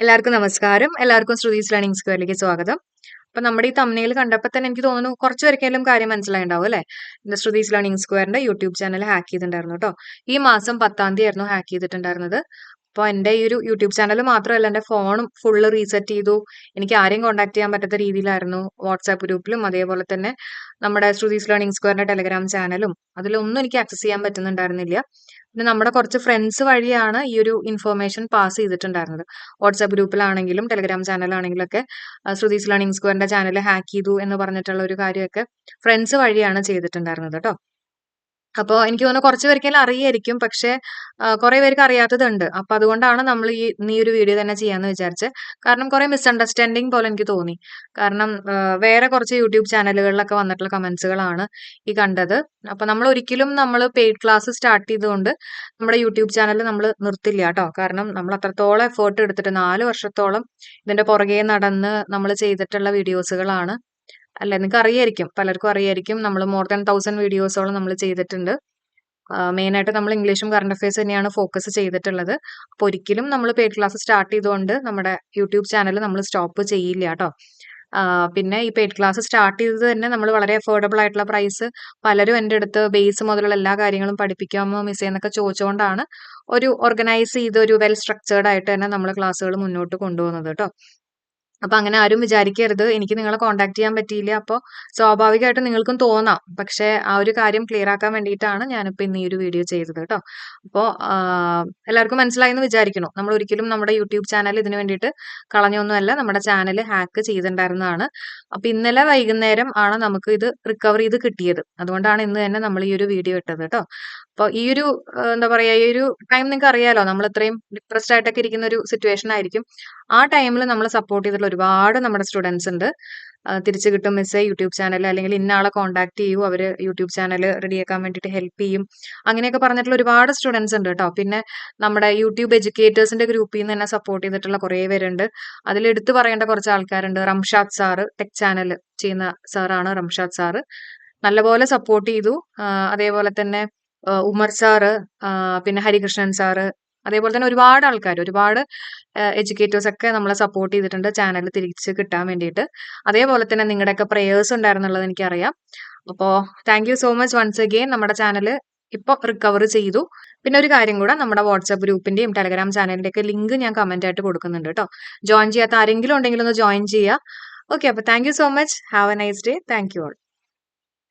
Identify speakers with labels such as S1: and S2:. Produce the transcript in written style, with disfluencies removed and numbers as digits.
S1: എല്ലാവർക്കും നമസ്കാരം. എല്ലാവർക്കും ശ്രുതീസ് ലേണിംഗ് സ്ക്വയറിലേക്ക് സ്വാഗതം. അപ്പൊ നമ്മുടെ ഈ തമ്മിൽ കണ്ടപ്പോൾ തന്നെ എനിക്ക് തോന്നുന്നു കുറച്ച് പേർക്കെങ്കിലും കാര്യം മനസ്സിലായിണ്ടാവും അല്ലെ? இந்த ശ്രുതീസ് ലേണിംഗ് സ്ക്വയറിന്റെ യൂട്യൂബ് ചാനൽ ഹാക്ക് ചെയ്തിട്ടുണ്ടായിരുന്നു കേട്ടോ. ഈ മാസം 10-ാം തീയതി ആയിരുന്നു ഹാക്ക് ചെയ്തിട്ടുണ്ടായിരുന്നത്. അപ്പോൾ എൻ്റെ ഈ ഒരു യൂട്യൂബ് ചാനൽ മാത്രമല്ല എൻ്റെ ഫോണും ഫുള്ള് റീസെറ്റ് ചെയ്തു. എനിക്ക് ആരെയും കോൺടാക്ട് ചെയ്യാൻ പറ്റാത്ത രീതിയിലായിരുന്നു. വാട്സാപ്പ് ഗ്രൂപ്പിലും അതേപോലെ തന്നെ നമ്മുടെ ശ്രുതീസ് ലേണിംഗ് സ്ക്വയറിന്റെ ടെലഗ്രാം ചാനലും അതിലൊന്നും എനിക്ക് ആക്സസ് ചെയ്യാൻ പറ്റുന്നുണ്ടായിരുന്നില്ല. പിന്നെ നമ്മുടെ കുറച്ച് ഫ്രണ്ട്സ് വഴിയാണ് ഈ ഒരു ഇൻഫർമേഷൻ പാസ് ചെയ്തിട്ടുണ്ടായിരുന്നത്. വാട്സാപ്പ് ഗ്രൂപ്പിലാണെങ്കിലും ടെലഗ്രാം ചാനലാണെങ്കിലും ഒക്കെ ശ്രുതീസ് ലേണിംഗ് സ്ക്വയറിന്റെ ചാനൽ ഹാക്ക് ചെയ്തു എന്ന് പറഞ്ഞിട്ടുള്ള ഒരു കാര്യമൊക്കെ ഫ്രണ്ട്സ് വഴിയാണ് ചെയ്തിട്ടുണ്ടായിരുന്നത് കേട്ടോ. അപ്പോൾ എനിക്ക് തോന്നുന്നു കുറച്ച് പേർക്കെല്ലാം അറിയായിരിക്കും. പക്ഷേ കുറെ പേർക്ക് അറിയാത്തതുണ്ട്. അപ്പൊ അതുകൊണ്ടാണ് നമ്മൾ ഈ ഒരു വീഡിയോ തന്നെ ചെയ്യാന്ന് വിചാരിച്ചത്. കാരണം കുറെ മിസ്അണ്ടർസ്റ്റാൻഡിങ് പോലെ എനിക്ക് തോന്നി. കാരണം വേറെ കുറച്ച് യൂട്യൂബ് ചാനലുകളിലൊക്കെ വന്നിട്ടുള്ള കമന്റ്സുകളാണ് ഈ കണ്ടത്. അപ്പൊ നമ്മൾ ഒരിക്കലും പെയ്ഡ് ക്ലാസ് സ്റ്റാർട്ട് ചെയ്തുകൊണ്ട് നമ്മുടെ യൂട്യൂബ് ചാനൽ നമ്മൾ നിർത്തില്ല കേട്ടോ. കാരണം നമ്മൾ അത്രത്തോളം എഫേർട്ട് എടുത്തിട്ട് 4 വർഷത്തോളം ഇതിന്റെ പുറകെ നടന്ന് നമ്മൾ ചെയ്തിട്ടുള്ള വീഡിയോസുകളാണ്. അല്ല നിങ്ങൾക്ക് അറിയായിരിക്കും, പലർക്കും അറിയായിരിക്കും. നമ്മൾ മോർ ദാൻ 1000 വീഡിയോസോളം നമ്മൾ ചെയ്തിട്ടുണ്ട്. മെയിനായിട്ട് നമ്മൾ ഇംഗ്ലീഷും കറണ്ട് അഫയേഴ്സ് തന്നെയാണ് ഫോക്കസ് ചെയ്തിട്ടുള്ളത്. അപ്പോൾ ഒരിക്കലും നമ്മൾ പെയ്ഡ് ക്ലാസ് സ്റ്റാർട്ട് ചെയ്തുകൊണ്ട് നമ്മുടെ യൂട്യൂബ് ചാനൽ നമ്മൾ സ്റ്റോപ്പ് ചെയ്യില്ല കേട്ടോ. പിന്നെ ഈ പെയ്ഡ് ക്ലാസ് സ്റ്റാർട്ട് ചെയ്തത് തന്നെ നമ്മൾ വളരെ അഫോർഡബിൾ ആയിട്ടുള്ള പ്രൈസ്, പലരും എൻ്റെ അടുത്ത് ബേസ് മുതലുള്ള എല്ലാ കാര്യങ്ങളും പഠിപ്പിക്കാമോ മിസ് എന്നൊക്കെ ചോദിച്ചുകൊണ്ടാണ് ഒരു ഓർഗനൈസ് ചെയ്ത് ഒരു വെൽ സ്ട്രക്ചേർഡ് ആയിട്ട് തന്നെ നമ്മൾ ക്ലാസ്സുകൾ മുന്നോട്ട് കൊണ്ടുപോകുന്നത് കേട്ടോ. അപ്പൊ അങ്ങനെ ആരും വിചാരിക്കരുത് എനിക്ക് നിങ്ങളെ കോൺടാക്ട് ചെയ്യാൻ പറ്റിയില്ല. അപ്പോൾ സ്വാഭാവികമായിട്ടും നിങ്ങൾക്കും തോന്നാം. പക്ഷെ ആ ഒരു കാര്യം ക്ലിയർ ആക്കാൻ വേണ്ടിയിട്ടാണ് ഞാനിപ്പോ ഇന്ന് ഈ ഒരു വീഡിയോ ചെയ്തത് കേട്ടോ. അപ്പോൾ എല്ലാവർക്കും മനസ്സിലായി എന്ന് വിചാരിക്കുന്നു. നമ്മൾ ഒരിക്കലും നമ്മുടെ യൂട്യൂബ് ചാനൽ ഇതിനു വേണ്ടിയിട്ട് കളഞ്ഞൊന്നുമല്ല. നമ്മുടെ ചാനൽ ഹാക്ക് ചെയ്തിട്ടുണ്ടായിരുന്നതാണ്. അപ്പൊ ഇന്നലെ വൈകുന്നേരം ആണ് നമുക്ക് ഇത് റിക്കവർ ചെയ്ത് കിട്ടിയത്. അതുകൊണ്ടാണ് ഇന്ന് തന്നെ നമ്മൾ ഈ ഒരു വീഡിയോ ഇട്ടത് കേട്ടോ. അപ്പോൾ ഈ ഒരു എന്താ പറയാ, ഈ ഒരു ടൈം നിങ്ങൾക്ക് അറിയാലോ, നമ്മൾ ഇത്രയും ഡിപ്രസ്ഡ് ആയിട്ടൊക്കെ ഇരിക്കുന്ന ഒരു സിറ്റുവേഷൻ ആയിരിക്കും. ആ ടൈമിൽ നമ്മൾ സപ്പോർട്ട് ചെയ്തിട്ടുള്ള ഒരുപാട് നമ്മുടെ സ്റ്റുഡൻസ് ഉണ്ട്. തിരിച്ചു കിട്ടും മിസ്സേ യൂട്യൂബ് ചാനൽ, അല്ലെങ്കിൽ ഇന്ന ആളെ കോൺടാക്ട് ചെയ്യൂ, അവര് യൂട്യൂബ് ചാനൽ റെഡിയാക്കാൻ വേണ്ടിയിട്ട് ഹെൽപ്പ് ചെയ്യും, അങ്ങനെയൊക്കെ പറഞ്ഞിട്ടുള്ള ഒരുപാട് സ്റ്റുഡൻസ് ഉണ്ട് കേട്ടോ. പിന്നെ നമ്മുടെ യൂട്യൂബ് എഡ്യൂക്കേറ്റേഴ്സിന്റെ ഗ്രൂപ്പിൽ നിന്ന് തന്നെ സപ്പോർട്ട് ചെയ്തിട്ടുള്ള കുറേ പേരുണ്ട്. അതിൽ എടുത്തു പറയേണ്ട കുറച്ച് ആൾക്കാരുണ്ട്. റംഷാദ് സാറ്, ടെക് ചാനൽ ചെയ്യുന്ന സാറാണ് റംഷാദ് സാറ്. നല്ലപോലെ സപ്പോർട്ട് ചെയ്തു. അതേപോലെ തന്നെ ഉമർ സാറ്, പിന്നെ ഹരികൃഷ്ണൻ സാറ്, അതേപോലെ തന്നെ ഒരുപാട് ആൾക്കാർ, ഒരുപാട് എഡ്യൂക്കേറ്റേഴ്സ് ഒക്കെ നമ്മളെ സപ്പോർട്ട് ചെയ്തിട്ടുണ്ട് ചാനൽ തിരിച്ച് കിട്ടാൻ വേണ്ടിയിട്ട്. അതേപോലെ തന്നെ നിങ്ങളുടെയൊക്കെ പ്രേയേഴ്സ് ഉണ്ടായിരുന്നുള്ളത് എനിക്കറിയാം. അപ്പോൾ thank you so much once again. നമ്മുടെ ചാനൽ ഇപ്പോൾ റിക്കവർ ചെയ്തു. പിന്നെ ഒരു കാര്യം കൂടെ, നമ്മുടെ വാട്സ്ആപ്പ് ഗ്രൂപ്പിന്റെയും ടെലഗ്രാം ചാനലിന്റെ ഒക്കെ ലിങ്ക് ഞാൻ കമന്റ് ആയിട്ട് കൊടുക്കുന്നുണ്ട് കേട്ടോ. ജോയിൻ ചെയ്യാത്ത ആരെങ്കിലും ഉണ്ടെങ്കിൽ ഒന്ന് ജോയിൻ ചെയ്യുക. ഓക്കെ, അപ്പോൾ thank you so much. Have A nice day. Thank you all.